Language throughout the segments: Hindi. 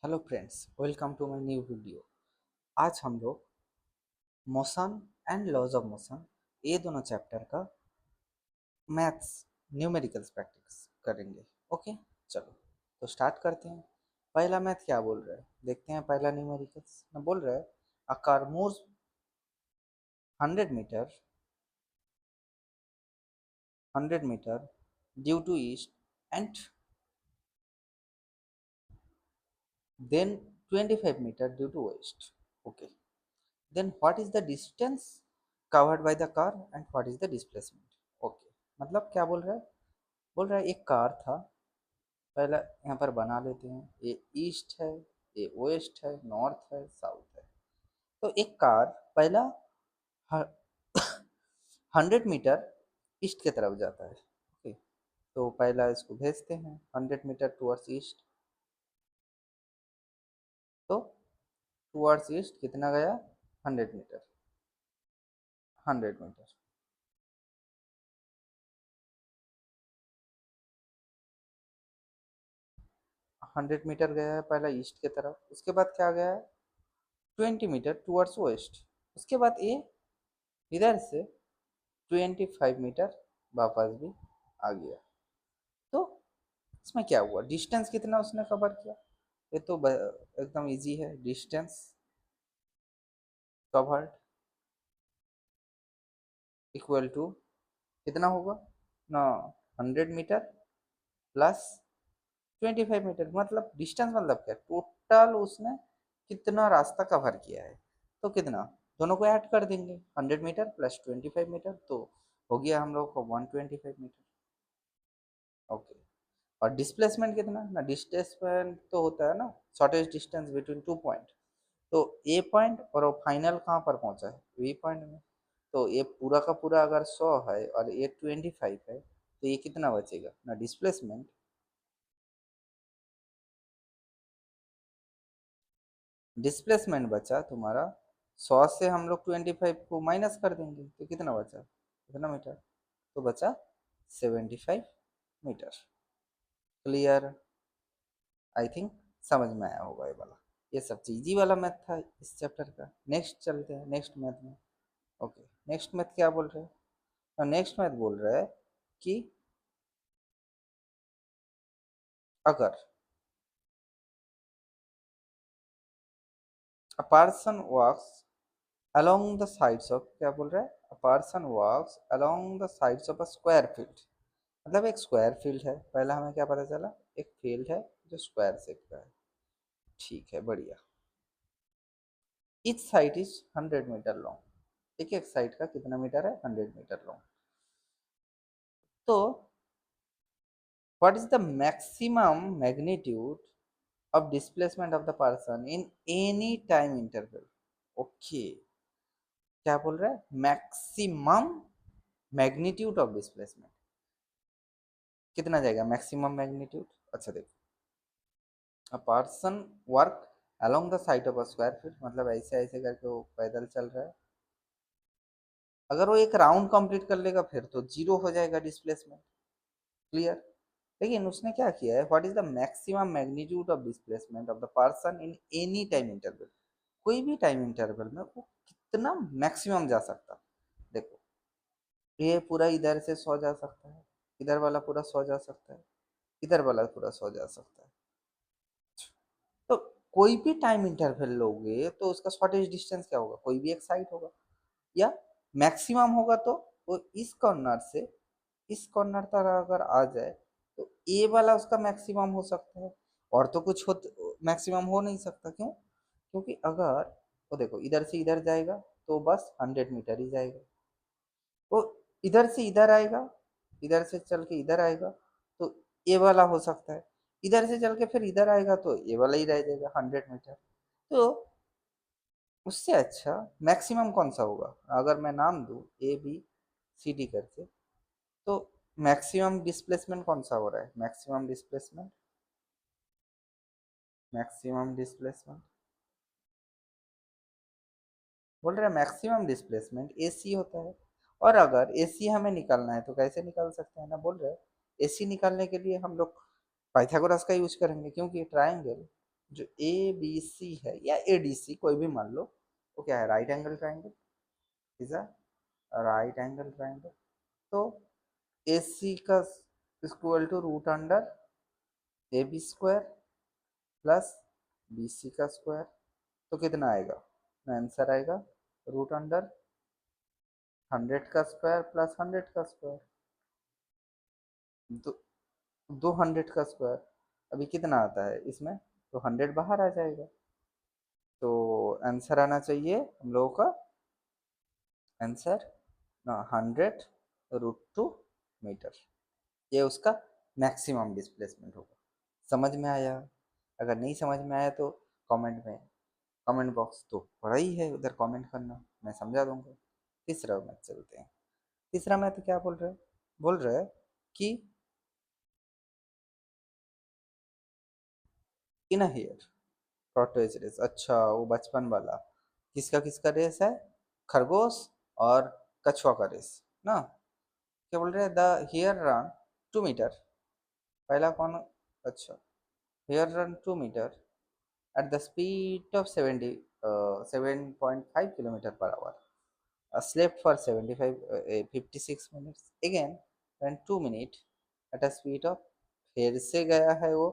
Hello friends, welcome to my new video. आज हम लोग motion and laws of motion ये दोनों चैप्टर का मैथ्स न्यूमेरिकल्स प्रैक्टिस करेंगे। ओके, चलो तो स्टार्ट करते हैं। पहला मैथ क्या बोल रहा है देखते हैं। पहला न्यूमेरिकल्स में बोल रहा है a car moves 100 metre 100 metre due to east and then 25 metre due to west. Okay, then what is the distance covered by the car and what is the displacement? Okay, मतलब क्या बोल रहा है? बोल रहा है एक कार था। पहला यहाँ पर बना लेते हैं, ये ईस्ट है, ये वेस्ट है, नॉर्थ है, साउथ है। तो एक कार पहला 100 मीटर ईस्ट की तरफ जाता है। ओके, तो पहला इसको भेजते हैं 100 मीटर टुवर्ड्स ईस्ट। तो टुवर्ड्स ईस्ट कितना गया? 100 मीटर। 100 मीटर 100 मीटर गया है पहला ईस्ट की तरफ। उसके बाद क्या गया है? 20 मीटर टुवर्ड्स वेस्ट। उसके बाद ये इधर से 25 मीटर वापस भी आ गया। तो इसमें क्या हुआ? डिस्टेंस कितना उसने कवर किया? ये तो एकदम इजी है। डिस्टेंस कवर्ड इक्वल टू कितना होगा ना? 100 मीटर प्लस 25 मीटर, मतलब डिस्टेंस मतलब क्या? टोटल उसने कितना रास्ता कवर किया है। तो कितना, दोनों को ऐड कर देंगे। 100 मीटर प्लस 25 मीटर तो हो गया हम लोग को 125 मीटर। ओके, और डिस्प्लेसमेंट कितना ना? डिस्प्लेसमेंट तो होता है ना शॉर्टेज डिस्टेंस बिटवीन 2 पॉइंट। तो ए पॉइंट और वो फाइनल कहाँ पर पहुंचा है? बी पॉइंट में। तो ये पूरा का पूरा अगर 100 है और ये 25 है तो ये कितना बचेगा ना? डिस्प्लेसमेंट डिस्प्लेसमेंट बचा तुम्हारा 100 से हम लोग 25 को माइनस कर देंगे तो कितना बचा? कितना मीटर? तो बचा 75 मीटर। क्लियर? आई थिंक समझ में आया होगा ये वाला। ये सबसे इजी वाला मैथ था इस चैप्टर का। नेक्स्ट चलते हैं नेक्स्ट मैथ में। ओके, नेक्स्ट मैथ क्या बोल रहे हैं? और नेक्स्ट मैथ बोल रहा है कि अगर a person walks along the sides of, क्या बोल रहा है? a person walks along the sides of a square field। मतलब एक स्क्वायर फील्ड है। पहला हमें क्या पता चला? एक फील्ड है जो स्क्वायर शेप का है। ठीक है, बढ़िया। Each side is 100 metre long. एक एक साइड का कितना मीटर है? 100 मीटर लॉन्ग। तो what is the maximum magnitude of displacement of the person in any time interval? Okay, क्या बोल रहा है? मैक्सिमम मैग्नीट्यूड ऑफ डिस्प्लेसमेंट कितना जाएगा? मैक्सिमम मैग्नीट्यूड, अच्छा देखो, a person work along the side of a square feet, मतलब ऐसे ऐसे करके वो पैदल चल रहा है। अगर वो एक राउंड कंप्लीट कर लेगा फिर तो जीरो हो जाएगा डिस्प्लेसमेंट। क्लियर? लेकिन उसने क्या किया है? What is the maximum magnitude of displacement of the person in any time interval? कोई भी टाइम इंटरवल में वो कितना मैक्सिमम जा सकता है। देखो, ये पूरा इधर से 100 जा सकता है, इधर वाला पूरा 100 जा सकता है, इधर वाला पूरा 100 जा सकता है। तो कोई भी टाइम इंटरवल लोगे तो उसका शॉर्टेज डिस्टेंस क्या होगा? कोई भी एक साइड होगा या मैक्सिमम होगा। तो वो इस कॉर्नर से इस कॉर्नर तक अगर आ जाए तो ए वाला उसका मैक्सिमम हो सकता है। और तो कुछ हो मैक्सिमम हो नहीं सकता। क्यों? क्योंकि अगर वो देखो इधर से इधर जाएगा तो बस 100 मीटर ही जाएगा। वो इधर से इधर आएगा, इधर से चल के इधर आएगा तो ए वाला हो सकता है। इधर से चल के फिर इधर आएगा तो ए वाला ही रह जाएगा 100 मीटर। तो उससे अच्छा मैक्सिमम कौन सा होगा? अगर मैं नाम दूं ए बी सी डी करके तो मैक्सिमम डिस्प्लेसमेंट कौन सा हो रहा है? मैक्सिमम डिस्प्लेसमेंट बोल रहे हैं मैक्सिमम डिस्प्लेसमेंट ए सी होता है। और अगर ए सी हमें निकालना है तो कैसे निकाल सकते हैं ना? बोल रहे हैं ए सी निकालने के लिए हम लोग पाइथागोरस का यूज करेंगे, क्योंकि ट्राइंगल जो ए बी सी है या ए डी सी कोई भी मान लो, वो क्या है, right angle triangle, is a right angle triangle. तो ए सी का equal to root under A B square plus B C का स्क्वायर। तो कितना आएगा, आंसर आएगा रूट अंडर 100 का स्क्वायर प्लस 100 का स्क्वायर, दो 200 का स्क्वायर। अभी कितना आता है इसमें, तो 100 बाहर आ जाएगा। तो आंसर आना चाहिए हम लोगों का, आंसर 100√2 मीटर। ये उसका मैक्सिमम डिस्प्लेसमेंट होगा। समझ में आया? अगर नहीं समझ में आया तो कमेंट में, कमेंट बॉक्स तो पड़ा ही है, उधर कमेंट करना, मैं समझा दूंगा। तीसरा मैथ चलते हैं। तीसरा मैथ क्या बोल रहे हैं, बोल रहे हैं कि इन हेयर टॉर्टोइज रेस। अच्छा, वो बचपन वाला, किसका किसका रेस है, खरगोश और कछुआ का रेस ना। क्या बोल रहे हैं, द हेयर रन 2 मीटर। पहला कौन, अच्छा, hare run 2 metre at the speed of 7.5 kilometer per hour. Slept for 56 minutes. Again, ran 2 minutes at a speed of, फिर से गया है वो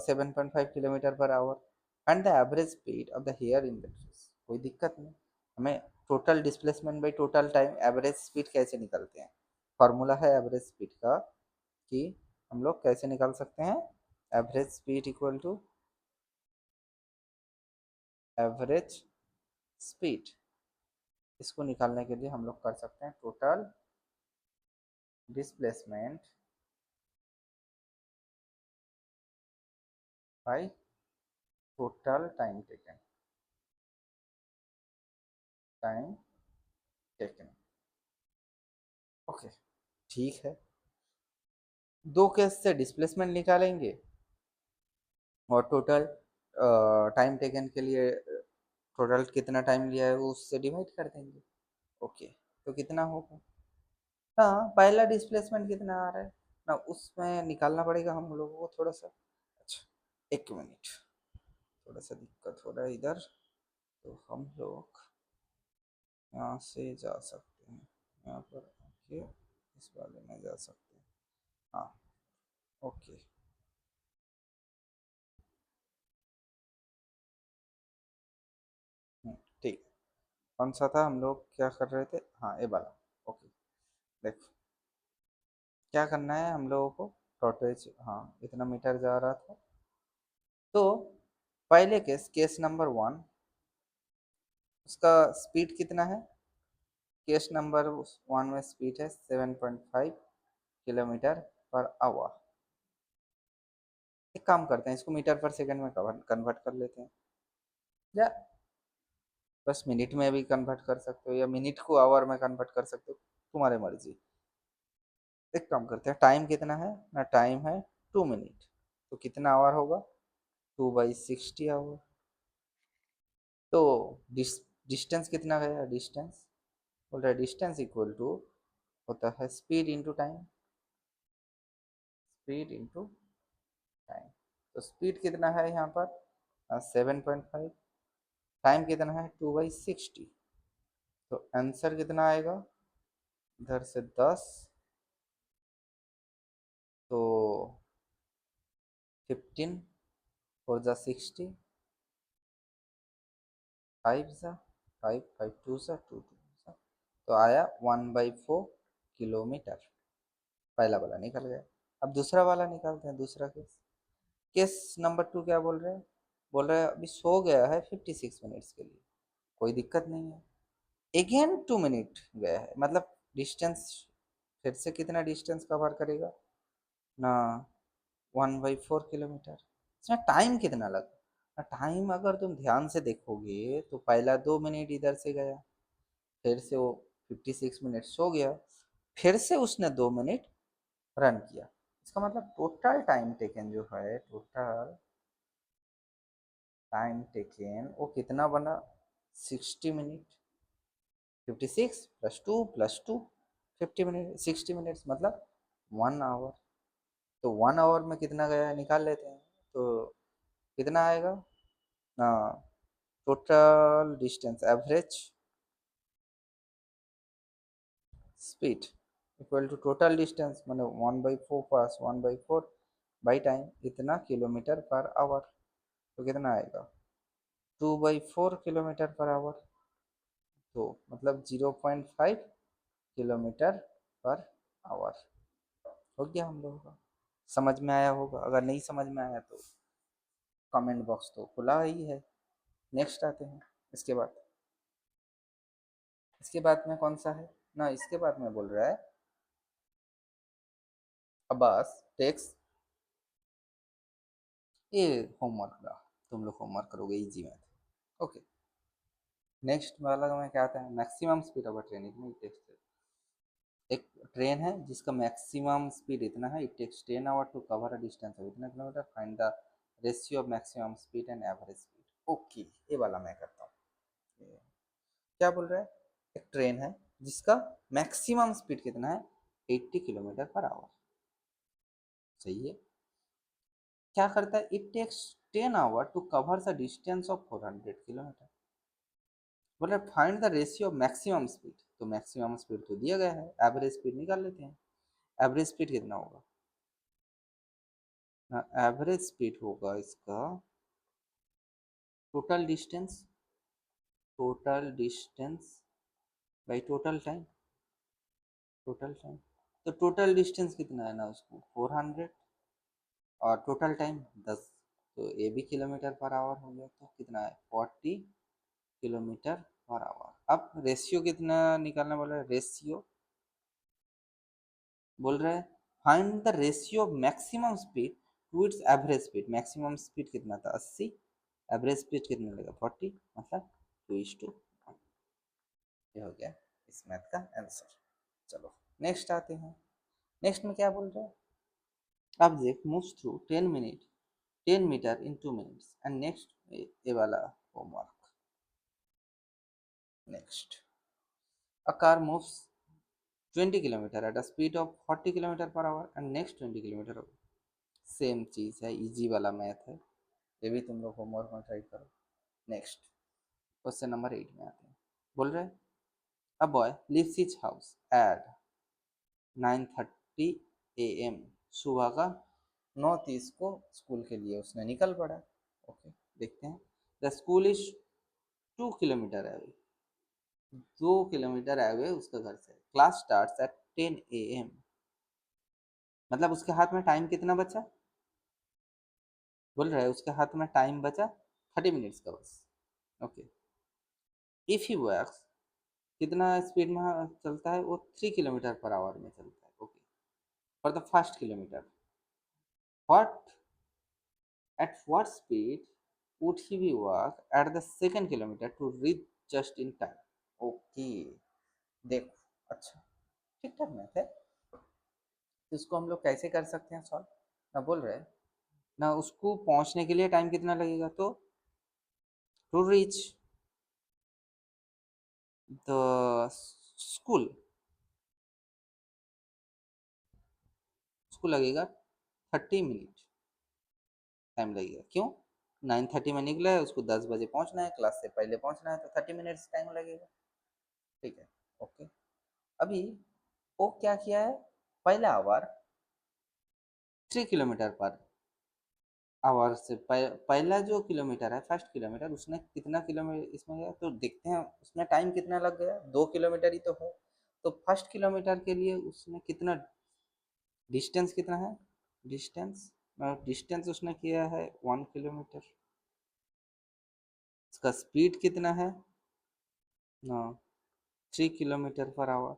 7.5 kilometre per hour. And the average speed of the here in the trees. कोई दिक्कत नहीं, हमें total displacement by total time average speed कैसे निकलते हैं, फॉर्मूला है एवरेज स्पीड का कि हम लोग कैसे निकाल सकते हैं, average speed equal to average speed. इसको निकालने के लिए हम लोग कर सकते हैं total displacement by total time taken, time taken. Okay, ठीक है। दो केस से डिस्प्लेसमेंट निकालेंगे और टोटल टाइम टेकन के लिए टोटल कितना टाइम लिया है वो उससे डिवाइड कर देंगे। ओके, तो कितना होगा, हाँ पहला डिस्प्लेसमेंट कितना आ रहा है ना, उसमें निकालना पड़ेगा हम लोगों को थोड़ा सा। अच्छा, 1 मिनट, थोड़ा सा दिक्कत हो रहा है इधर। तो हम लोग यहाँ से जा सकते हैं, यहाँ पर आके इस वाले में जा सकते हैं। हाँ, ओके। ठीक, कौन सा था हम लोग क्या कर रहे थे, हाँ ये वाला। ओके, देखो क्या करना है हम लोगों को, टॉर्टोइज, हाँ इतना मीटर जा रहा था। तो पहले केस, केस नंबर 1, उसका स्पीड कितना है, केस नंबर 1 में स्पीड है 7.5 किलोमीटर पर आवर। एक काम करते हैं, इसको मीटर पर सेकंड में कन्वर्ट कर लेते हैं, या बस मिनट में भी कन्वर्ट कर सकते हो या मिनट को आवर में कन्वर्ट कर सकते हो, तुम्हारे मर्जी। एक काम करते हैं, टाइम कितना है ना, टाइम है 2 मिनट, तो कितना आवर होगा, 2/60 आवर। तो डिस्टेंस कितना गया, डिस्टेंस बोल रहा है, डिस्टेंस इक्वल टू होता है speed into time, speed into time. तो स्पीड कितना है यहाँ पर 7.5, टाइम कितना है 2/60। तो आंसर कितना आएगा, इधर से 10, तो 15 फोर जा 60, 5 5 2 सा 2 2, तो आया 1/4 किलोमीटर। पहला वाला निकल गया। अब दूसरा वाला निकालते हैं, दूसरा केस। केस नंबर 2 क्या बोल रहे हैं, बोल रहे हैं अभी सो गया है 56 मिनट्स के लिए, कोई दिक्कत नहीं है। अगेन 2 मिनट गया है, मतलब डिस्टेंस फिर से कितना डिस्टेंस कवर करेगा ना, 1/4 किलोमीटर। इसमें टाइम कितना लगा, टाइम अगर तुम ध्यान से देखोगे तो पहला 2 मिनट इधर से गया, फिर से वो 56 मिनट सो गया, फिर से उसने 2 मिनट रन किया। इसका मतलब टोटल टाइम टेकन जो है, टोटल टाइम टेकन वो कितना बना, 60 मिनट। 56 + 2 + 2, 50 मिनट, 60 मिनट्स मतलब 1 आवर। तो 1 आवर में कितना गया निकाल लेते हैं। तो कितना आएगा? हाँ, total distance average speed equal to total distance, मतलब 1/4 पास 1/4 बाई टाइम इतना किलोमीटर पर आवर। तो कितना आएगा? 2/4 किलोमीटर पर आवर। तो मतलब 0.5 किलोमीटर पर आवर हो गया हम लोगों का। समझ में आया होगा, अगर नहीं समझ में आया तो कमेंट बॉक्स तो खुला ही है। नेक्स्ट आते हैं। इसके बाद इसके बाद में कौन सा है ना, इसके बाद में बोल रहा है अब्बास टेक्स, ये होमवर्क का, तुम लोग होमवर्क करोगे इजी मैथ। ओके, नेक्स्ट वाला में क्या आता है? मैक्सिमम स्पीड ऑफ ट्रेन, इतनी टेक्स्ट। एक ट्रेन है जिसका मैक्सिमम स्पीड इतना है, it takes 10 hour to cover a distance of इतना kilometre, find the ratio of maximum speed and average speed. Okay, ये वाला मैं करता हूँ। क्या बोल रहा है? एक ट्रेन है जिसका मैक्सिमम स्पीड कितना है? 80 किलोमीटर पर आवर। सही है। क्या करता है? It takes 10 hour to cover the distance of 400 kilometre. बोल रहे find the ratio of maximum speed. तो मैक्सिमम स्पीड तो दिया गया है, एवरेज स्पीड निकाल लेते हैं। एवरेज स्पीड कितना होगा? एवरेज स्पीड होगा इसका total distance by total time. तो टोटल डिस्टेंस कितना है ना उसको 400, और टोटल टाइम 10। तो ये भी किलोमीटर पर आवर हो गया, तो कितना है? 40 किलोमीटर पर आवर। अब रेशियो कितना निकालना बोल रहा है? रेशियो बोल रहा है find the ratio of maximum speed to its average speed. Maximum speed कितना था? 80, एवरेज स्पीड कितना लगेगा? 40, मतलब 2:1। ये हो गया इस मैथ का आंसर। चलो नेक्स्ट आते हैं। नेक्स्ट में क्या बोल रहे हैं? Object moves through 10 metre in 2 minutes and next, ये वाला homework. Next, a car moves 20 kilometre at a speed of 40 kilometre per hour and next 20 kilometre. Same चीज़ है, इजी वाला मैथ है, ये भी तुम लोग होमवर्क में ट्राई करो। नेक्स्ट, क्वेश्चन नंबर 8 में आते हैं। बोल रहे a boy lives his house at 9:30 AM। सुबह का 9:30 को स्कूल के लिए उसने निकल पड़ा। ओके, देखते हैं। The school is 2 kilometre away, 2 kilometre away उसका घर से। Class start at 10 AM। मतलब उसके हाथ में टाइम कितना बचा? बोल रहा है उसके हाथ में टाइम बचा 30 मिनट्स का बस। ओके, इफ ही वर्क्स, कितना स्पीड में चलता है वो? 3 किलोमीटर पर आवर में चलता है। Okay, for the first kilometre what at what speed would he be walk at the second kilometer to reach just in time? Okay, देखो, अच्छा, ठीक ठाक मैथ है। तो इसको हम लोग कैसे कर सकते हैं सॉल्व? ना बोल रहे हैं ना उसको पहुंचने के लिए टाइम कितना लगेगा, तो टू रीच द स्कूल, उसको लगेगा 30 मिनट टाइम लगेगा। क्यों? 9:30 में निकला है, उसको 10 बजे पहुंचना है, क्लास से पहले पहुंचना है, तो 30 मिनट्स टाइम लगेगा। ठीक है, ओके। अभी वो क्या किया है? पहला आवर 3 किलोमीटर पर आवर से पहला जो किलोमीटर है, फर्स्ट किलोमीटर, उसने कितना किलोमीटर इसमें गया, तो देखते हैं उसमें टाइम कितना लग गया। 2 किलोमीटर ही तो है। तो फर्स्ट किलोमीटर के लिए उसने कितना डिस्टेंस कितना है? डिस्टेंस डिस्टेंस उसने किया है 1 किलोमीटर। इसका स्पीड कितना है ना? 3 किलोमीटर पर आवर।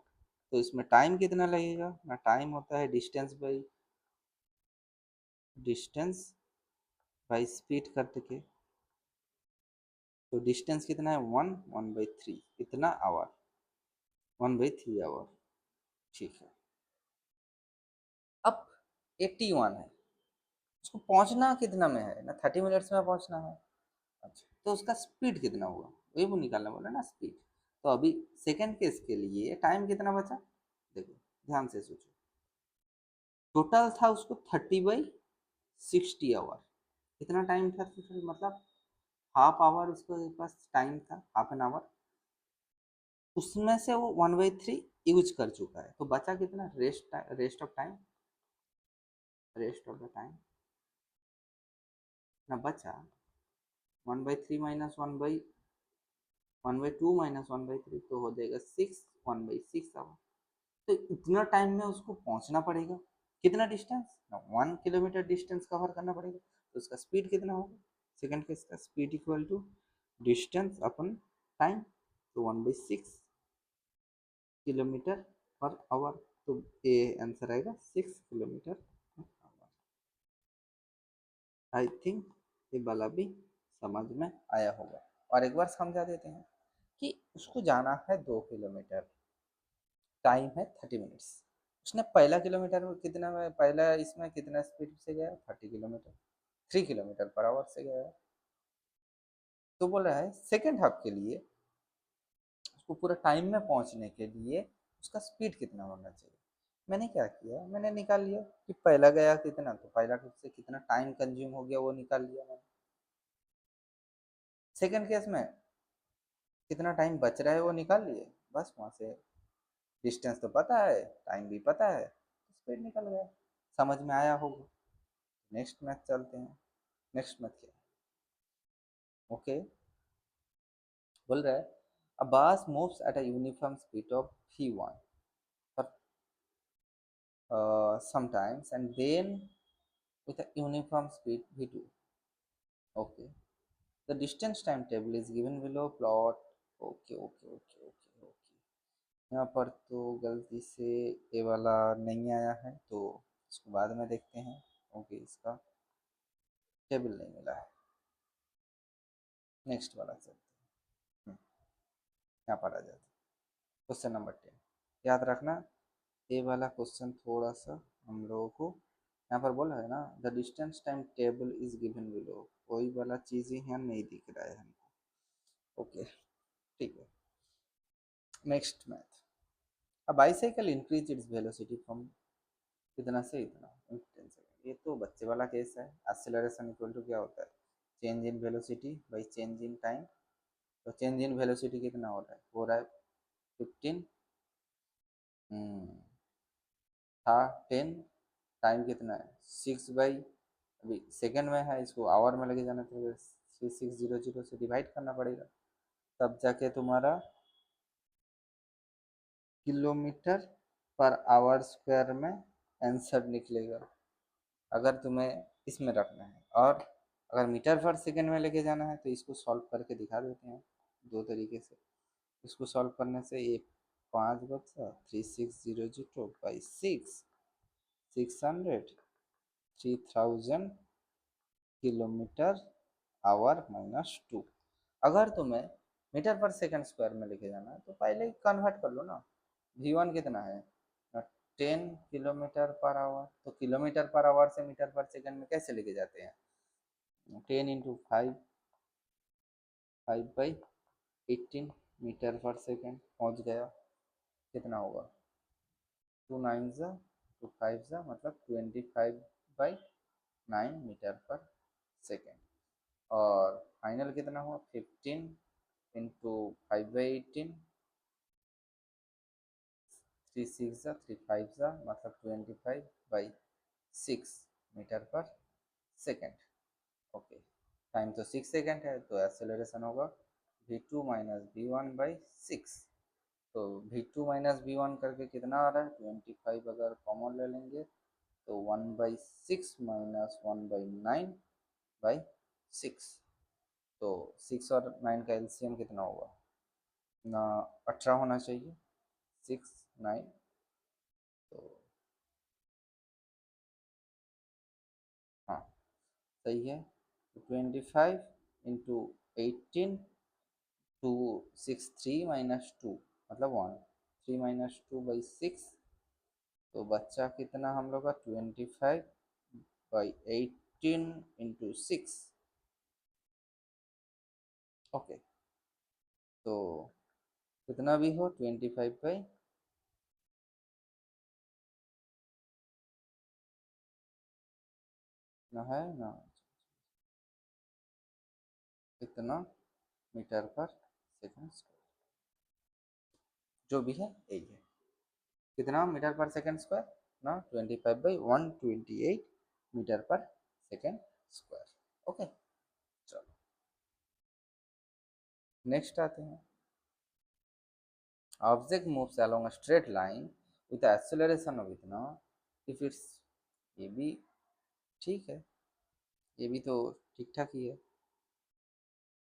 तो इसमें टाइम कितना लगेगा ना? टाइम होता है डिस्टेंस बाई स्पीड करके। तो डिस्टेंस कितना है? 1/3, इतना आवर, 1/3 आवर। ठीक है। अब 81 है, उसको पहुंचना कितना में है ना? 30 मिनट्स में पहुंचना है। अच्छा, तो उसका स्पीड कितना हुआ वही वो निकालना बोला ना, स्पीड। तो अभी सेकेंड केस के लिए टाइम कितना बचा? देखो, ध्यान से सोचो। टोटल था उसको 30/60 आवर, कितना टाइम था टोटल, मतलब हाफ आवर उसके पास टाइम था, हाफ एन आवर, उसमें से वो 1/3 यूज कर चुका है, तो बचा कितना, rest of time, rest of the time ना बचा 1/3 माइनस 1/2 माइनस 1/3 तो हो जाएगा 6, 1/6 आवर। तो इतना टाइम में उसको पहुंचना पड़ेगा, कितना डिस्टेंस, 1 किलोमीटर डिस्टेंस कवर करना पड़ेगा, तो उसका स्पीड कितना होगा, सेकंड केस का speed equal to distance upon time, तो 1/6 किलोमीटर पर आवर, तो ये आंसर आएगा 6 kilometre per our. I think ये वाला भी समझ में आया होगा। और एक बार समझा देते हैं कि उसको जाना है 2 किलोमीटर, टाइम है 30 मिनट्स, उसने पहला किलोमीटर में कितना में पहला इसमें कितना स्पीड से गया, 30 किलोमीटर, 3 किलोमीटर पर आवर से गया। तो बोल रहा है सेकेंड हाफ के लिए उसको पूरा टाइम में पहुंचने के लिए उसका स्पीड कितना होना चाहिए। मैंने क्या किया, मैंने निकाल लिया कि पहला गया कितना, तो पहला से कितना टाइम कंज्यूम हो गया वो निकाल लिया मैंने। सेकेंड केस में कितना टाइम बच रहा है वो निकाल लिए, बस वहां से डिस्टेंस तो पता है, टाइम भी पता है, स्पीड निकल गया। समझ में आया होगा। नेक्स्ट मैथ चलते हैं। नेक्स्ट मैथ क्या है, ओके, बोल रहा है a bus moves at a uniform speed of v1 for sometimes and then with a uniform speed v2, okay, the distance timetable is given below, plot, okay okay okay okay okay. यहाँ पर तो गलती से ये वाला नहीं आया है, तो इसको बाद में देखते हैं। ओके, इसका टेबल नहीं मिला है, नेक्स्ट वाला चलते हैं। यहाँ पर आ जाते हैं क्वेश्चन नंबर 10। याद रखना ये वाला क्वेश्चन थोड़ा सा हम लोगों को यहाँ पर बोला है ना, the distance time table is given below, कोई वाला चीज़ यहाँ नहीं दिख रहा है हमको। ओके, ठीक है। Next math, a bicycle increase its velocity from कितना से इतना इन 10 सेकेंड। ये तो बच्चे वाला केस है। एक्सेलरेशन इक्वल टू क्या होता है, change in velocity by change in time. तो चेंज इन वेलोसिटी कितना हो रहा है 15, था 10, टाइम कितना है 6 बाई, अभी सेकेंड में है, इसको आवर में लेके जाना तो 3600 से डिवाइड करना पड़ेगा, तब जाके तुम्हारा किलोमीटर पर आवर स्क्वायर में आंसर निकलेगा, अगर तुम्हें इसमें रखना है। और अगर मीटर पर सेकेंड में लेके जाना है तो इसको सॉल्व करके दिखा देते हैं दो तरीके से। इसको सॉल्व करने से ये 5 बचा, 3600/6, 600, 3000 किलोमीटर आवर माइनस 2। अगर तुम्हें मीटर पर सेकंड स्क्वायर में लेके जाना है तो पहले ही कन्वर्ट कर लो ना। v1 कितना है 10 किलोमीटर पर आवर, तो किलोमीटर पर आवर से मीटर पर सेकंड में कैसे लेके जाते हैं, 10 × 5, 5/18 मीटर पर सेकंड पहुंच गया। कितना होगा 2 9 ज़ा 2 5 ज़ा मतलब 25/9 मीटर पर सेकंड। और फाइनल कितना हुआ 15 × 5/18, 3 6 ज़ा 3 5 ज़ा मतलब 25/6 metre per second. Okay, time तो 6 सेकेंड है, तो एक्सेलरेशन होगा v2 माइनस v1/6। तो v2 माइनस v1 करके कितना आ रहा है 25, अगर कॉमन ले लेंगे तो 1/6 माइनस 1/9/6, तो 6 और 9 का एलसीएम कितना होगा ना 18 होना चाहिए, 6 9, तो हाँ सही है। तो 25 × 18 टू 6 3 - 2 मतलब 1, 3 - 2/6, तो बच्चा कितना हम लोग का 25/18 × 6। ओके, तो कितना भी हो 25 बाई ना है ना कितना मीटर पर सेकंड स्क्वायर, जो भी है यही है। कितना मीटर पर सेकंड स्क्वायर ना, 25/128 metre per second square. Okay, चलो नेक्स्ट आते हैं। Object moves along a straight line with acceleration of इतना, इफ इट्स, ये भी ठीक है, ये भी तो ठीक ठाक ही है।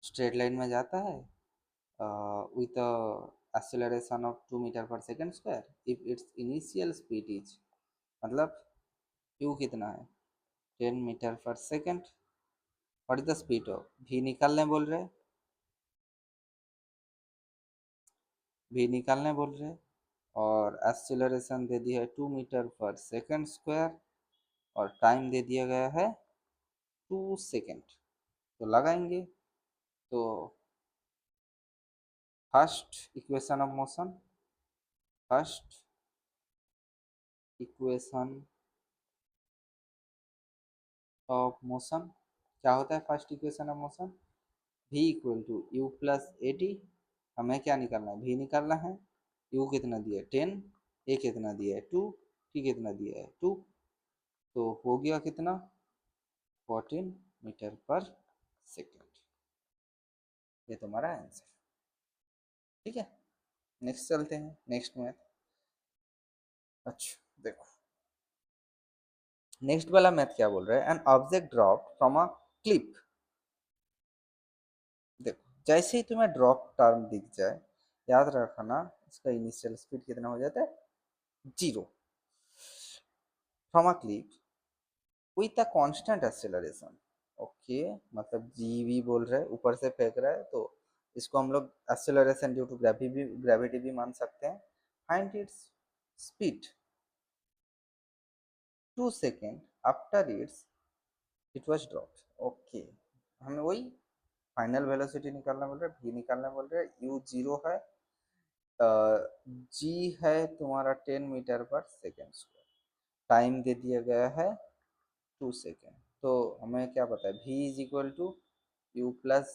स्ट्रेट लाइन में जाता है with a acceleration of 2 metre per second square if its initial speed is, मतलब u कितना है 10 metre per second, what is the speed of v निकालने बोल रहे हैं, v निकालने बोल रहे हैं, और एक्सेलरेशन दे दिया है 2 मीटर पर सेकंड स्क्वायर, और टाइम दे दिया गया है 2 सेकंड। तो लगाएंगे, तो first equation of motion, first equation of motion क्या होता है, first equation of motion v equal to u plus a t. हमें क्या निकालना है, v निकालना है, u कितना दिया है 10, a कितना दिया है 2, t कितना दिया है 2, तो हो गया कितना 14 मीटर पर सेकेंड। ये तुम्हारा आंसर, ठीक है। नेक्स्ट चलते हैं, नेक्स्ट मैथ। अच्छा देखो, नेक्स्ट वाला मैथ क्या बोल रहा है, an object drop from a clip. देखो जैसे ही तुम्हें ड्रॉप टर्म दिख जाए, याद रखना इसका इनिशियल स्पीड कितना हो जाता है 0, from a clip with a constant acceleration. Okay, मतलब जीवी बोल रहे हैं, ऊपर से फेंक रहा है, तो इसको हम लोग एक्सेलरेशन ड्यू टू ग्रेविटी भी मान सकते हैं। Find its speed 2 second after it was dropped. Okay, हमें वही फाइनल वेलोसिटी निकालना बोल रहे हैं, v निकालना बोल रहे हैं, u 0 है, g है तुम्हारा 10 मीटर पर सेकेंड स्क्वायर, टाइम दे दिया गया है 2 सेकेंड। तो हमें क्या पता है, v is equal to u plus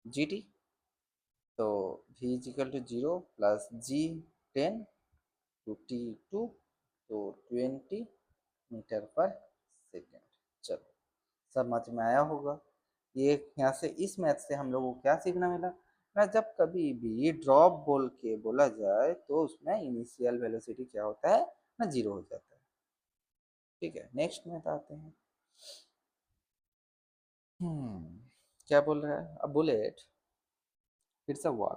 g t, तो v is equal to 0 plus g 10 to t 2, तो 20 मीटर पर सेकेंड। चलो समझ में आया होगा। ये यहाँ से इस मैथ से हम लोगों को क्या सीखना मिला ना, जब कभी भी ड्रॉप बोल के बोला जाए तो उसमें इनिशियल वेलोसिटी क्या होता है ना, 0 हो जाता है। ठीक है, नेक्स्ट मैथ आते हैं। क्या बोल रहा है, a bullet hits a wall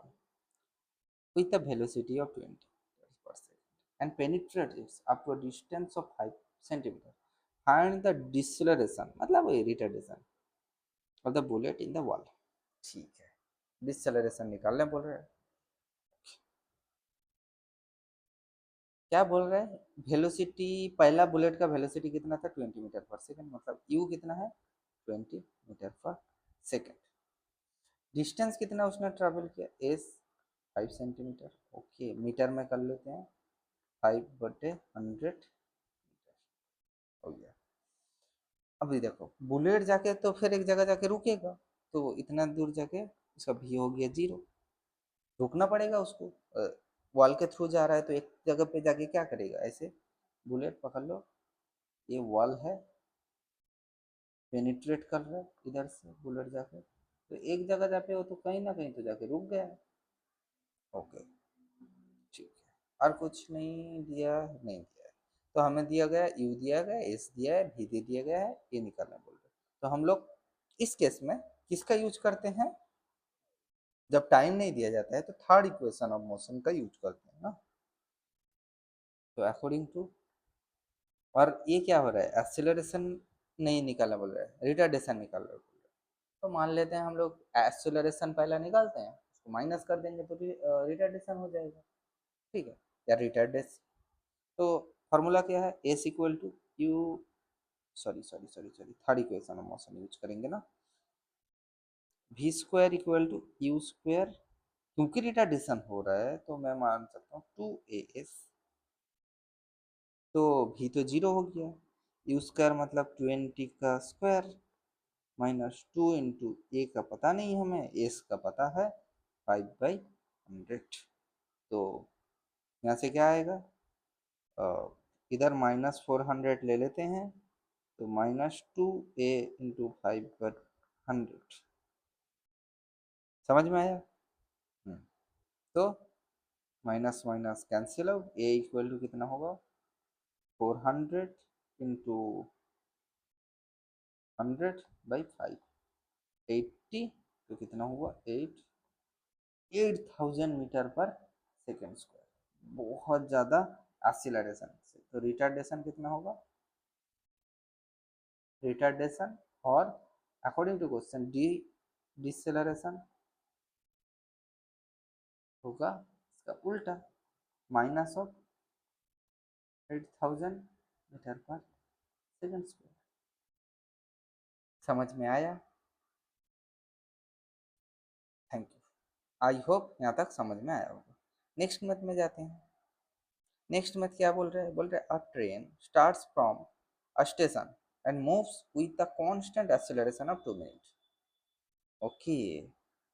with a velocity of 20 per second and penetrates up to a distance of 5 centimeter. Find the deceleration, मतलब वही retardation of the bullet in the wall। ठीक है, डिसलेरेशन निकालने बोल रहे हैं। क्या बोल रहे हैं, वेलोसिटी, पहला बुलेट का वेलोसिटी कितना था 20 मीटर पर सेकंड, मतलब यू कितना है 20 मीटर पर सेकंड। डिस्टेंस कितना उसने ट्रेवल किया, एस 5 सेंटीमीटर। ओके, मीटर में कर लेते हैं, 5/100 हो गया। अभी देखो बुलेट जाके तो फिर एक जगह जाके रुकेगा, तो इतना दूर जाके इसका भी हो गया 0, रुकना पड़ेगा उसको। वॉल के थ्रू जा रहा है तो एक जगह पे जाके क्या करेगा, ऐसे बुलेट पकड़ लो, ये वॉल है, पेनिट्रेट कर रहा है इधर से बुलेट जाके, तो एक जगह जाके वो तो कहीं ना कहीं तो जाके रुक गया है। ओके, ठीक है, और कुछ नहीं दिया, नहीं दिया है, तो हमें दिया गया यू दिया गया, एस दिया है, भी दे दिया गया है, ये निकालना बोल रहे हैं। तो हम लोग इस केस में किसका यूज करते हैं, जब टाइम नहीं दिया जाता है तो थर्ड इक्वेशन ऑफ मोशन का यूज करते हैं ना। तो अकॉर्डिंग टू, और ये क्या हो रहा है, एक्सेलरेशन नहीं निकालना बोल रहा है, रिटार्डेशन निकाल रहा है बोल रहा है। तो मान लेते हैं हम लोग एक्सेलरेशन पहला निकालते हैं, उसको माइनस कर देंगे तो रिटार्डेशन हो जाएगा। ठीक है, या रिटार्डेशन, तो फॉर्मूला क्या है, s equal to u, sorry third equation of motion use करेंगे ना, v square equal to u square, क्योंकि रिटार्डेशन हो रहा है तो मैं मान सकता हूँ 2as, तो भी तो 0 हो गया, यू स्क्वायर मतलब 20 का स्क्वायर, -2 इंटू ए का पता नहीं हमें, एस का पता है 5/100। तो यहाँ से क्या आएगा, इधर -400 ले लेते हैं, तो -2a इंटू 5/100। समझ में आया? तो minus minus cancel out, a equal to कितना होगा, 400 इंटू 100/5, 80। तो कितना हुआ, 8000 मीटर पर सेकेंड स्क्वायर। बहुत ज़्यादा एक्सीलरेशन से, तो रिटार्डेशन कितना होगा, रिटार्डेशन और अकॉर्डिंग टू क्वेश्चन डिसेलरेशन होगा इसका उल्टा, -8000 मीटर पर सेकेंड स्क्वायर। समझ में आया? Thank you. आई होप यहाँ तक समझ में आया होगा। नेक्स्ट मैथ में जाते हैं। नेक्स्ट मैथ क्या बोल रहे हैं, बोल रहे अ train starts from a station and moves with the constant acceleration of 2 minute. Okay,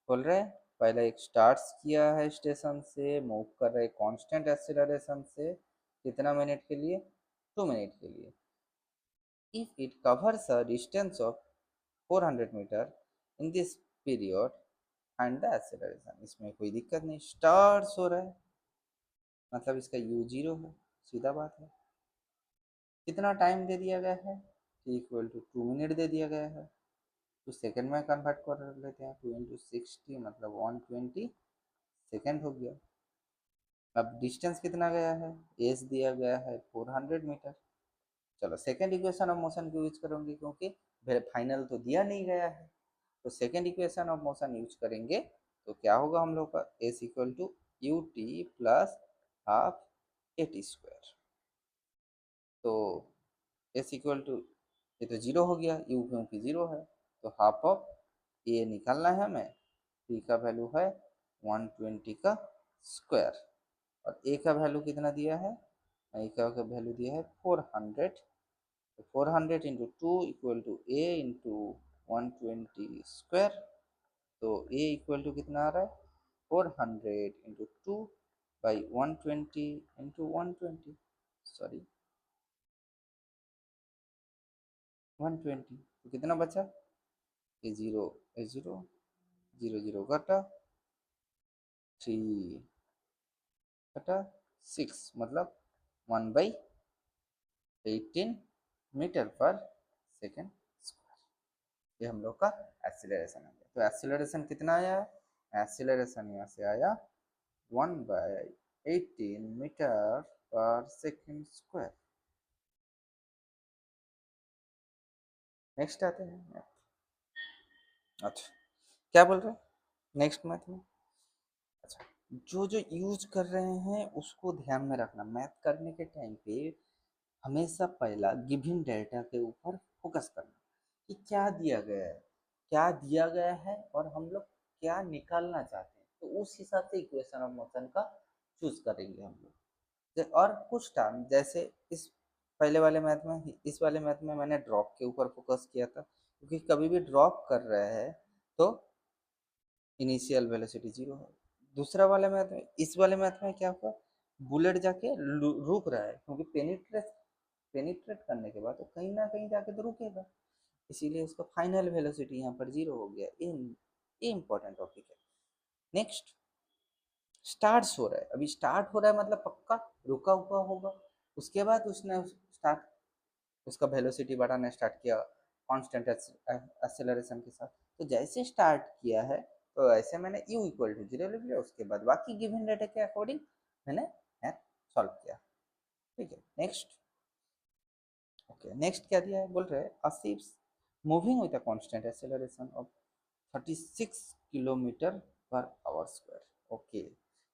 बोल रहे हैं पहले एक स्टार्ट्स किया है स्टेशन से, मूव कर रहे कांस्टेंट एक्सेलरेशन से, कितना मिनट के लिए, 2 मिनट के लिए। If it covers a distance of 400 metre in this period and the acceleration, इसमें कोई दिक्कत नहीं, स्टार्ट्स हो रहा है मतलब इसका u 0 है, सीधा बात है। कितना टाइम दे दिया गया है, इक्वल टू 2 मिनट दे दिया गया है, तो सेकंड में कन्वर्ट कर लेते हैं, 2 इंटू 60 मतलब 120 सेकंड हो गया। अब डिस्टेंस कितना गया है, एस दिया गया है 400 मीटर। चलो सेकंड इक्वेशन ऑफ मोशन को यूज करूंगी, क्योंकि फाइनल तो दिया नहीं गया है, तो second equation of motion use करेंगे। तो क्या होगा हम लोग का, s equal to u t plus half a t square. तो एस इक्वल टू, ये तो जीरो हो गया, यू क्योंकि जीरो है, तो हाफ ऑफ ए निकालना है हमें, पी का वैल्यू है 120 का स्क्वायर, और ए का वैल्यू कितना दिया है, ए का वैल्यू दिया है 400। तो 400 into 2 equal to a into 120 square. तो ए इक्वल टू कितना आ रहा है, 400 इंटू 2/120 इंटू 120, सॉरी 120। तो कितना बचा, ये जीरो, ये जीरो, जीरो जीरो घटा 3 घटा 6 मतलब 1/18 मीटर पर सेकेंड स्क्वायर। ये हम लोग का एक्सीलरेशन आ गया। तो एक्सीलरेशन कितना आया, एक्सीलरेशन यहाँ से आया 1/18 मीटर पर सेकेंड स्क्वायर। नेक्स्ट आते हैं। अच्छा, क्या बोल रहे हैं नेक्स्ट मैथ में, अच्छा जो जो यूज कर रहे हैं उसको ध्यान में रखना। मैथ करने के टाइम पे हमेशा पहला गिवन डेटा के ऊपर फोकस करना कि क्या दिया गया है, क्या दिया गया है और हम लोग क्या निकालना चाहते हैं, तो उस हिसाब से इक्वेशन ऑफ मोशन का चूज करेंगे हम लोग। और कुछ टाइम जैसे इस पहले वाले मैथ में, इस वाले मैथ में मैंने ड्रॉप के ऊपर फोकस किया था, क्योंकि कभी भी ड्रॉप कर रहे हैं तो इनिशियल वेलोसिटी जीरो है। दूसरा वाले मैथ में, इस वाले मैथ में क्या हुआ, बुलेट जाके रुक रहा है, क्योंकि पेनिट्रेट करने के बाद तो कहीं ना कहीं जाके तो रुकेगा, इसीलिए उसका फाइनल वेलोसिटी यहाँ पर जीरो हो गया। ये इंपॉर्टेंट टॉपिक है। नेक्स्ट, स्टार्ट हो रहा है, अभी स्टार्ट हो रहा है मतलब पक्का रुका हुआ होगा, उसके बाद उसने स्टार्ट, उसका वेलोसिटी बढ़ाना स्टार्ट किया कांस्टेंट एक्सेलरेशन के साथ। तो जैसे स्टार्ट किया है तो ऐसे मैंने u इक्वल टू जीरो ले लिया, उसके बाद बाकी गिवन डेटा के अकॉर्डिंग मैंने मैथ सॉल्व किया। ठीक है, नेक्स्ट। ओके, नेक्स्ट क्या दिया है, बोल रहे हैं a ship moving with a constant acceleration of 36 kilometre per hour square, okay,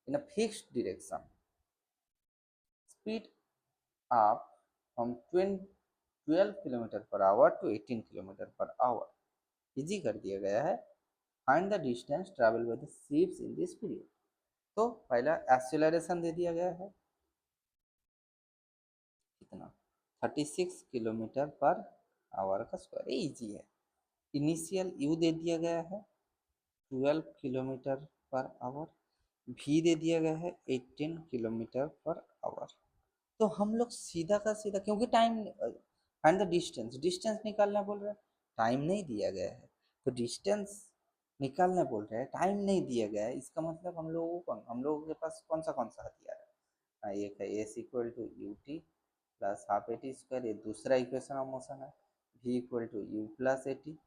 in a fixed direction, speed up from 12 kilometre per hour to 18 kilometre per hour. Easy कर दिया गया है, find the distance travel by the ships in this period. तो पहला एक्सेलरेशन दे दिया गया है कितना, 36 किलोमीटर पर आवर का स्क्वायर, इजी है। इनिशियल यू दे दिया गया है 12 किलोमीटर पर आवर, भी दे दिया गया है 18 किलोमीटर पर आवर। तो हम लोग सीधा का सीधा, क्योंकि time and the distance, distance निकालना बोल रहा है, टाइम नहीं दिया गया है, तो डिस्टेंस निकालना बोल रहे हैं, टाइम नहीं दिया गया है, इसका मतलब हम लोगों के पास कौन सा हथियार है? एक है s equal to u t plus half a t square, ये दूसरा इक्वेशन ऑफ मोशन है। V equal to u plus a t,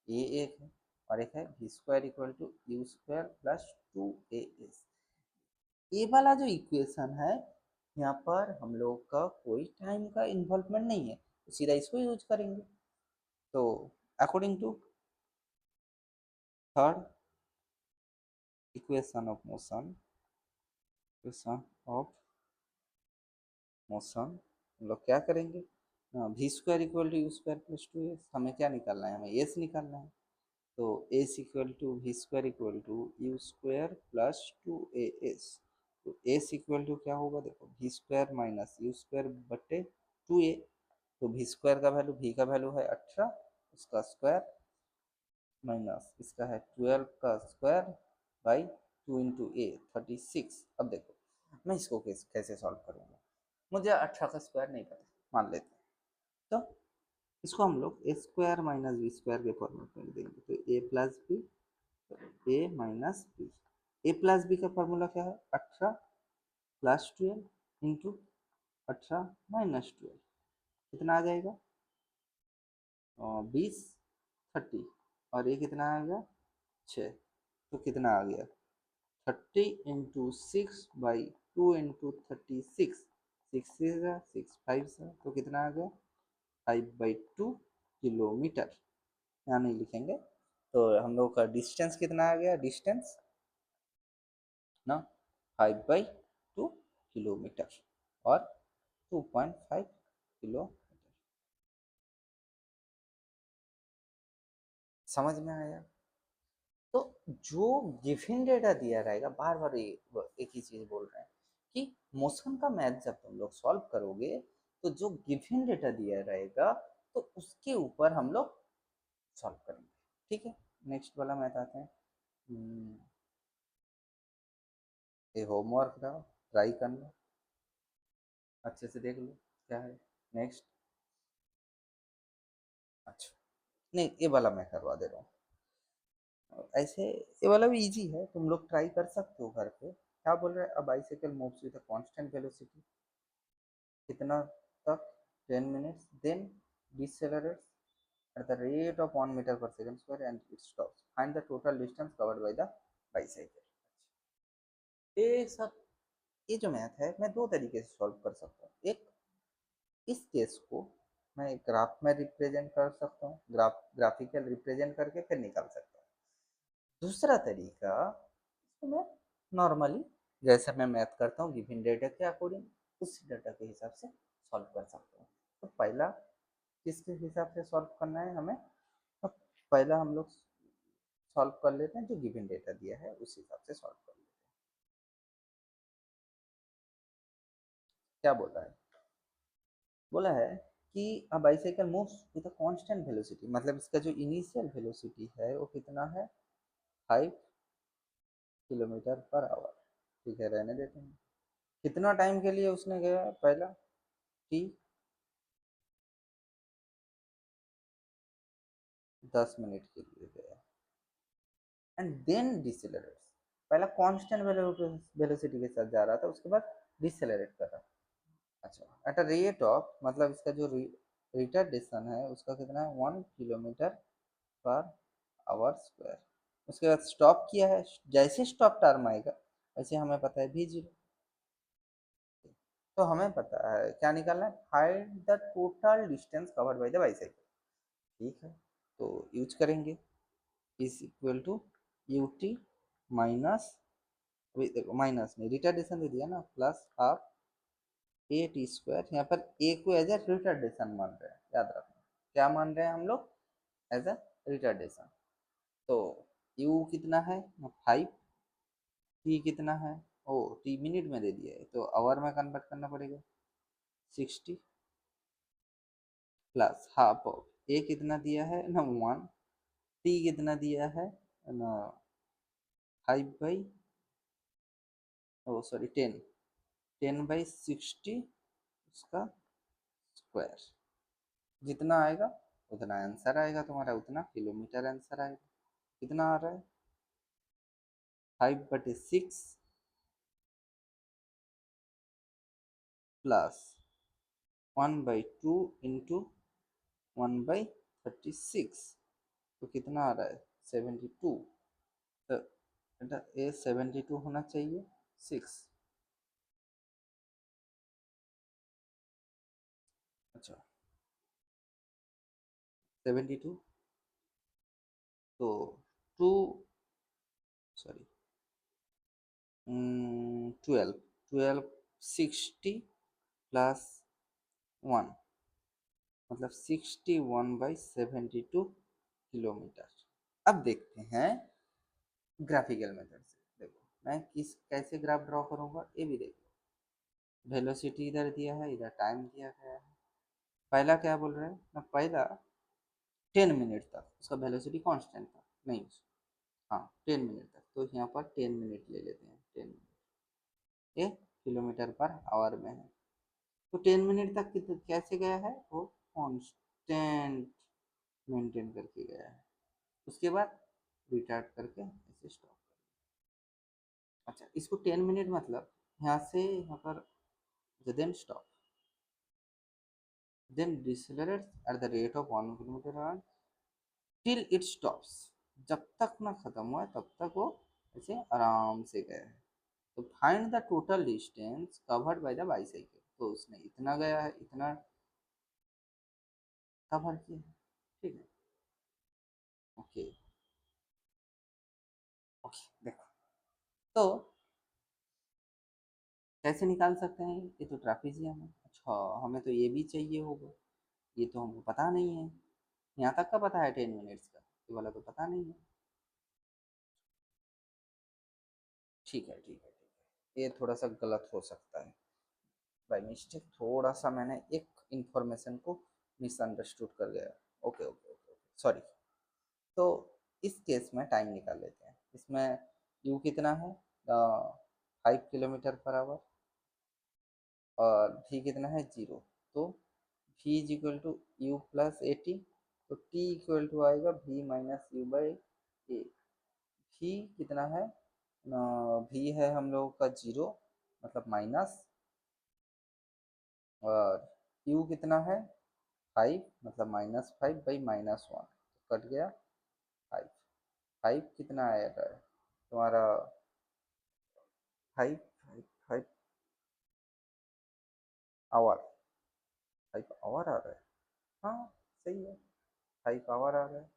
ये एक है, और एक है v square equal to u square plus 2 s. ये वाला जो इक्वेशन है, यहाँ पर हम लोग का कोई टाइम का इन्वॉल्वमेंट नहीं है, तो सीधा इसको यूज करेंगे। तो according to third equation of motion, equation of motion हम लोग क्या करेंगे, v square equal to u square plus 2 s, हमें क्या निकालना है, हमें एस निकालना है। तो s equal to v square equal to u square plus 2 s. तो एस इक्वल टू क्या होगा, देखो v square minus u square बटे 2 ए। तो वी स्क्वायर का वैल्यू, वी का वैल्यू है 18, उसका स्क्वायर माइनस इसका है 12 का स्क्वायर बाई 2 इंटू ए 36। अब देखो मैं इसको कैसे सॉल्व करूँगा, मुझे 18 का स्क्वायर नहीं पता, मान लेते हैं। तो इसको हम लोग ए स्क्वायर माइनस बी स्क्वायर के फॉर्मेट में देंगे, तो ए प्लस बी, ए माइनस बी। ए प्लस बी का फॉर्मूला क्या है, 18 प्लस 12 इंटू 18 माइनस 12, कितना आ जाएगा 20 30, और ये कितना आ गया 6, तो कितना आ गया 30 इंटू 6/2 इंटू 36, 6 तो कितना आ गया 5/2 किलोमीटर। यहाँ नहीं लिखेंगे, तो हम लोग का डिस्टेंस कितना आ गया, डिस्टेंस ना 5/2 किलोमीटर और 2.5 किलोमीटर। समझ में आया? तो जो गिवन डेटा दिया रहेगा, बार बार एक ही चीज बोल रहे हैं कि मोशन का मैथ जब तुम लोग सॉल्व करोगे, तो जो गिवन डेटा दिया रहेगा तो उसके ऊपर हम लोग सॉल्व करेंगे। ठीक है, नेक्स्ट वाला मैथ आते हैं। ये होमवर्क रहा, ट्राई करना, अच्छे से देख लो क्या है नेक्स्ट। अच्छा, नहीं ये वाला मैं करवा दे रहा हूँ, ऐसे ये वाला भी इजी है, तुम लोग ट्राई कर सकते हो घर पे। क्या बोल रहे हैं, a bicycle moves with a constant velocity कितना तक, 10 minutes, then decelerates at the rate of 1 meter per second square and it stops, find the total distance covered by the bicycle। ये सब, ये जो मैथ है मैं दो तरीके से सॉल्व कर सकता हूँ। एक, इस केस को मैं ग्राफ में रिप्रेजेंट कर सकता हूँ, ग्राफिकल रिप्रेजेंट करके फिर निकाल सकता हूँ। दूसरा तरीका, इसको मैं नॉर्मली जैसे मैं मैथ करता हूँ गिवन डेटा के अकॉर्डिंग, उस डेटा के हिसाब से सॉल्व कर सकता हूँ। तो पहला किसके हिसाब से सॉल्व करना है हमें, तो पहला हम लोग सॉल्व कर लेते हैं जो गिवन डेटा दिया है उस हिसाब से सॉल्व कर लेते हैं। क्या बोल रहा है, बोला है कि अ bicycle moves with a constant velocity, मतलब इसका जो इनिशियल वेलोसिटी है वो कितना है 5 किलोमीटर पर आवर। ठीक है, रहने देते हैं। कितना टाइम के लिए उसने गया, पहला टी 10 मिनट के लिए गया, एंड देन डिसेलरेट्स, पहला कांस्टेंट वेलोसिटी के साथ जा रहा था, उसके बाद डिसेलरेट कर रहा। अच्छा, एट अ रेट ऑफ, मतलब इसका जो रिटार्डेशन है उसका कितना है 1 किलोमीटर पर आवर स्क्वायर। उसके बाद स्टॉप किया है, जैसे स्टॉप टर्म आएगा वैसे हमें पता है भी जीरो, तो हमें पता है क्या निकालना है, find the total distance covered by the bicycle. ठीक है, तो यूज करेंगे is equal to u t minus, देखो माइनस में रिटार्डेशन दे दिया ना, plus half a t square, यहाँ पर ए को एज ए रिटार्डेशन मान रहे हैं, याद रखना क्या मान रहे हैं हम लोग, एज ए रिटार्डेशन। तो यू कितना है 5, टी कितना है, ओ टी मिनट में दे दिया है तो आवर में कन्वर्ट करना पड़ेगा 60 प्लस हाफ ऑफ ए कितना दिया है ना 1, टी कितना दिया है ना, 5 बाई, ओ सॉरी 10, 10/60 उसका स्क्वायर। जितना आएगा उतना आंसर आएगा तुम्हारा, उतना किलोमीटर आंसर आएगा। कितना आ रहा है, 5/6 प्लस 1/2 इंटू 1/36, तो कितना आ रहा है 72। तो बेटा ये 72 होना चाहिए 6। अच्छा 72, तो 2 सॉरी 12, 12/60 प्लस 1, मतलब 61/72 किलोमीटर। अब देखते हैं ग्राफिकल मेथड से। देखो मैं किस कैसे ग्राफ ड्रॉ करूंगा ये भी देखो। वेलोसिटी इधर दिया है, इधर टाइम दिया गया है। पहला क्या बोल रहे हैं ना, पहला 10 मिनट तक उसका वेलोसिटी कांस्टेंट था, नहीं हाँ 10 मिनट तक, तो यहाँ पर 10 मिनट ले लेते हैं। 10 मिनट ये किलोमीटर पर आवर में है, तो 10 मिनट तक कैसे गया है वो कांस्टेंट मेंटेन करके गया है। उसके बाद रिटार्ट करके ऐसे स्टॉप। अच्छा इसको 10 मिनट मतलब यहाँ से यहाँ पर then stop, then decelerates at the rate of 1 kilometre till it stops. जब तक ना खत्म हुआ तब तक वो ऐसे आराम से गया है। तो find the total distance covered by the bicycle, तो उसने इतना गया है, इतना कवर किया है। ठीक है ओके ओके देखो, तो कैसे निकाल सकते हैं, ये तो ट्रापीजियम है। अच्छा हमें तो ये भी चाहिए होगा, ये तो हमको पता नहीं है। यहाँ तक का पता है 10 मिनट्स का, ये वाला तो पता नहीं है। ठीक है ठीक है ठीक है, ये थोड़ा सा गलत हो सकता है बाई मिस्टेक, थोड़ा सा मैंने एक इंफॉर्मेशन को मिसअंडरस्टूड कर गया। Okay okay okay sorry. तो इस केस में टाइम निकाल लेते हैं। इसमें यू कितना है, 5 किलोमीटर पर आवर, और भी कितना है 0, तो v is equal to u plus a t, तो t इक्वल टू आएगा v minus u by a. v कितना है, v है हम लोगों का 0 मतलब माइनस, और u कितना है 5 मतलब -5/-1, तो कट गया 5। 5 कितना आएगा तुम्हारा, 5 आवर, 5 आवर आ रहा है। हाँ सही है, 5 आवर आ रहा है।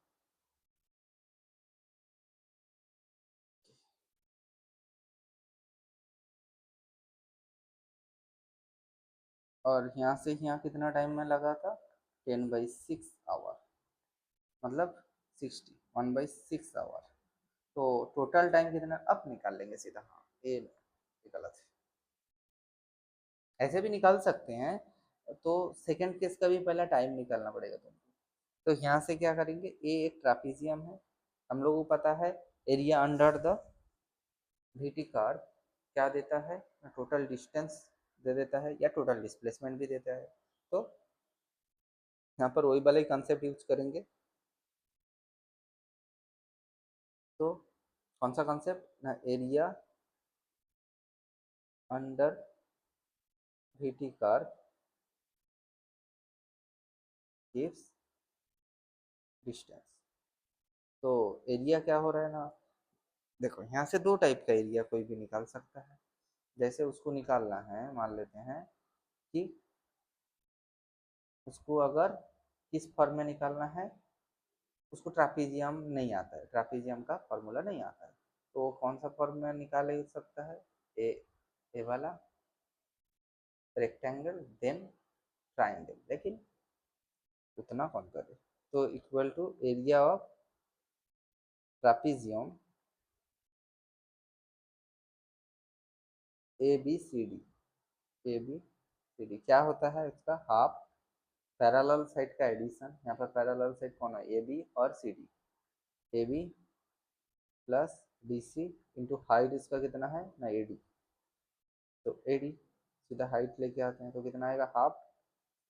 और यहाँ से यहाँ कितना टाइम में लगा था, 10/6 आवर, मतलब 1/6 आवर। तो टोटल टाइम कितना अब निकाल लेंगे सीधा, हाँ ये गलत है, ऐसे भी निकाल सकते हैं। तो सेकंड केस का भी पहला टाइम निकालना पड़ेगा तुमको। तो यहाँ से क्या करेंगे, ए एक ट्रापीजियम है, हम लोगों को पता है area under the VT curve क्या देता है, टोटल डिस्टेंस दे देता है या टोटल डिस्प्लेसमेंट भी देता है। तो यहाँ पर वही वाला ही कंसेप्ट यूज करेंगे। तो कौन सा कंसेप्ट ना, area under VT curve gives distance. तो एरिया क्या हो रहा है ना, देखो यहाँ से दो टाइप का एरिया कोई भी निकाल सकता है। जैसे उसको निकालना है, मान लेते हैं कि उसको अगर किस फॉर्म में निकालना है, उसको ट्रापीजियम नहीं आता है, ट्रापीजियम का फॉर्मूला नहीं आता है, तो वो कौन सा फॉर्म में निकाल सकता है, ए ए वाला रेक्टेंगल देन ट्राइंगल, लेकिन उतना कौन करे। तो equal to area of trapezium A B C D, A B C D क्या होता है इसका, हाफ पैरेलल साइड का एडिशन। यहाँ पर पैरेलल साइड कौन है, ए बी और C D, A B plus D C into height इसका कितना है ना ए डी, तो ए डी सीधा हाइट लेके आते हैं तो कितना आएगा हाफ,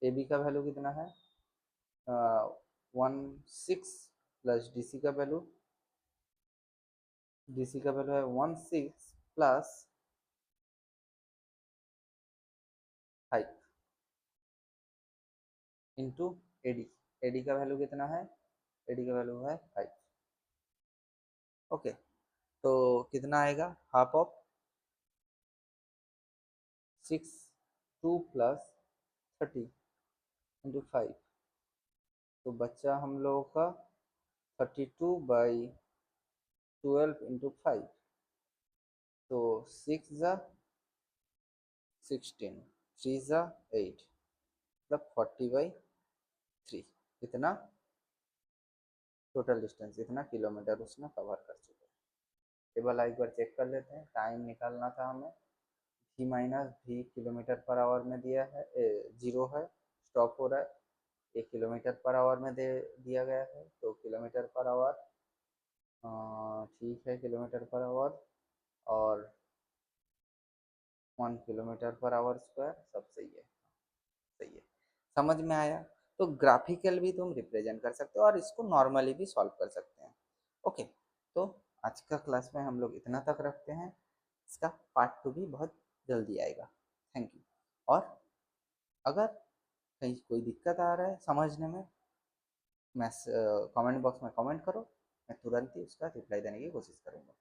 ए बी का वैल्यू कितना है 1 6 प्लस डी सी का वैल्यू, डी सी का वैल्यू है 1 6 plus height into AD, AD का वैल्यू कितना है, एडी का वैल्यू है 5। ओके, तो कितना आएगा हाफ ऑफ 6 2 प्लस 30 इंटू 5, तो बच्चा हम लोगों का 32/12 इंटू 5, तो 6 × 16 3 × 8 मतलब 40/3, इतना टोटल डिस्टेंस, इतना किलोमीटर उसने कवर कर चुके हैं। टेबल एक बार चेक कर लेते हैं, टाइम निकालना था हमें, v माइनस भी किलोमीटर पर आवर में दिया है, 0 है, स्टॉप हो रहा है, 1 किलोमीटर पर आवर में दिया गया है, तो किलोमीटर पर आवर ठीक है, किलोमीटर पर आवर और 1 किलोमीटर पर आवर स्क्वायर, सब सही है, सही है, समझ में आया। तो ग्राफिकल भी तुम रिप्रेजेंट कर सकते हो और इसको नॉर्मली भी सॉल्व कर सकते हैं। ओके, तो आज का क्लास में हम लोग इतना तक रखते हैं, इसका पार्ट 2 भी बहुत जल्दी आएगा। Thank you. और अगर कहीं कोई दिक्कत आ रहा है समझने में, मैं कमेंट बॉक्स में कमेंट करो, मैं तुरंत ही उसका रिप्लाई देने की कोशिश करूँगा।